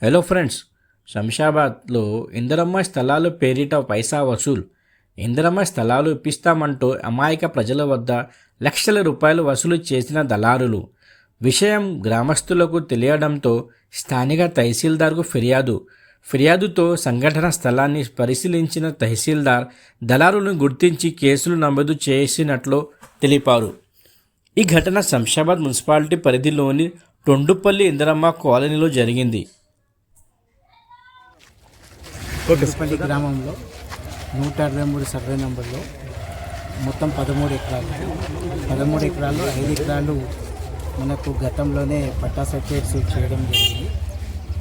Hello friends, శంషాబాద్లో Indiramma స్థలాలు పేరిట పైసా వసూలు. ఇందిరమ్మ స్థలాలు ఇప్పిస్తామంటూ అమాయక ప్రజల వద్ద లక్షల రూపాయలు వసూలు చేసిన దళారులు. విషయం గ్రామస్తులకు తెలియడంతో స్థానిక తహసీల్దార్కు ఫిర్యాదుతో సంఘటన స్థలాన్ని పరిశీలించిన తహసీల్దార్ దళారులను గుర్తించి కేసులు నమోదు చేసినట్లు తెలిపారు. ఈ ఘటన శంషాబాద్ మున్సిపాలిటీ పరిధిలోని తొండుపల్లి ఇందిరమ్మ కాలనీలో జరిగింది. తొండుపల్లి గ్రామంలో 123 సర్వే నంబర్లో మొత్తం 13 ఎకరాలు 5 ఎకరాలు మనకు గతంలోనే పట్టా సర్టిఫికేట్స్ చేయడం జరిగింది.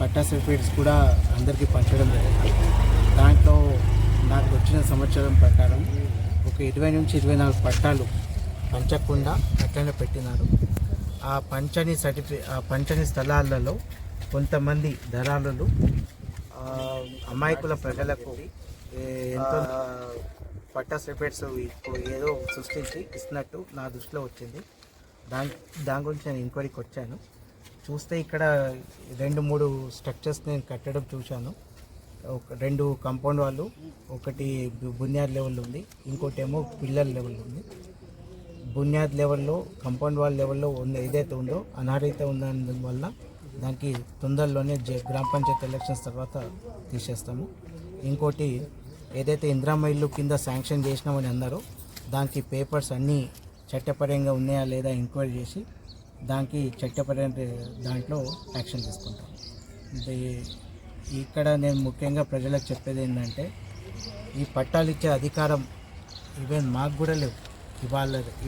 పట్టా సర్టిఫికేట్స్ కూడా అందరికీ పంచడం జరిగింది. దాంట్లో నాకు వచ్చిన సమాచారం ప్రకారం ఒక 20 నుంచి 24 పట్టాలు పంచకుండా అట్లనే పెట్టినారు. ఆ పంచని స్థలాలలో కొంతమంది దళారులు అమాయకుల ప్రజలకు ఎంతో పట్టా సర్టిఫికేట్స్ ఏదో సృష్టించి ఇస్తున్నట్టు నా దృష్టిలో వచ్చింది. దాని గురించి నేను ఎంక్వైరీకి వచ్చాను. చూస్తే ఇక్కడ 2-3 స్ట్రక్చర్స్ నేను కట్టడం చూశాను. 2 కాంపౌండ్ వాళ్ళు, ఒకటి బునియాద్ లెవెల్ ఉంది, ఇంకోటి ఏమో పిల్లర్ లెవెల్ ఉంది. బునియాద్ లెవెల్లో కాంపౌండ్ వాల్ లెవెల్లో ఏదైతే ఉందో అనారైతే ఉన్నందువల్ల దానికి తొందరలోనే గ్రామ పంచాయతీ ఎలక్షన్స్ తర్వాత తీసేస్తాము. ఇంకోటి ఏదైతే ఇందిరమ్మ ఇల్లు కింద శాంక్షన్ చేసినామని అన్నారో దానికి పేపర్స్ అన్నీ చట్టపరంగా ఉన్నాయా లేదా ఎంక్వైరీ చేసి దానికి చట్టపరమైన దాంట్లో యాక్షన్ తీసుకుంటాం. ఇక్కడ నేను ముఖ్యంగా ప్రజలకు చెప్పేది ఏంటంటే, ఈ పట్టాలు ఇచ్చే అధికారం ఈవెన్ మాకు కూడా లేవు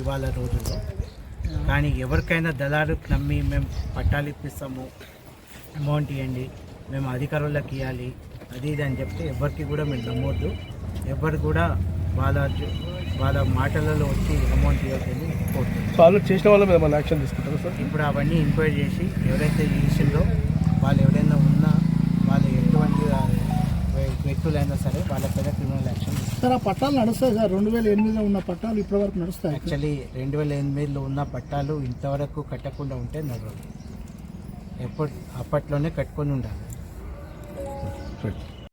ఇవాళ రోజుల్లో. కానీ ఎవరికైనా దళారుకు నమ్మి మేము పట్టాలు ఇప్పిస్తాము, అమౌంట్ ఇవ్వండి, మేము అధికారులకు ఇవ్వాలి, అది ఇది అని చెప్తే ఎవరికి కూడా మేము నమ్మొద్దు. ఎవరు కూడా వాళ్ళ మాటలలో వచ్చి అమౌంట్ ఇవ్వద్దని కోరుతుంది. వాళ్ళు చేసిన వాళ్ళ మీద యాక్షన్ తీసుకుంటారు సార్. ఇప్పుడు అవన్నీ ఎంక్వైరీ చేసి ఎవరైతే చేసిందో వాళ్ళు ఎవరైనా ఉన్నా వాళ్ళు ఎటువంటి వ్యక్తులైనా సరే వాళ్ళపైన క్రిమినల్ యాక్షన్ సార్. ఆ పట్టాలు నడుస్తాయి సార్. 2008లో ఉన్న పట్టాలు ఇప్పటివరకు నడుస్తాయి. యాక్చువల్లీ 2008లో ఉన్న పట్టాలు ఇంతవరకు కట్టకుండా ఉంటే నడవదు. అప్పట్లోనే కట్టుకొని ఉండాలి.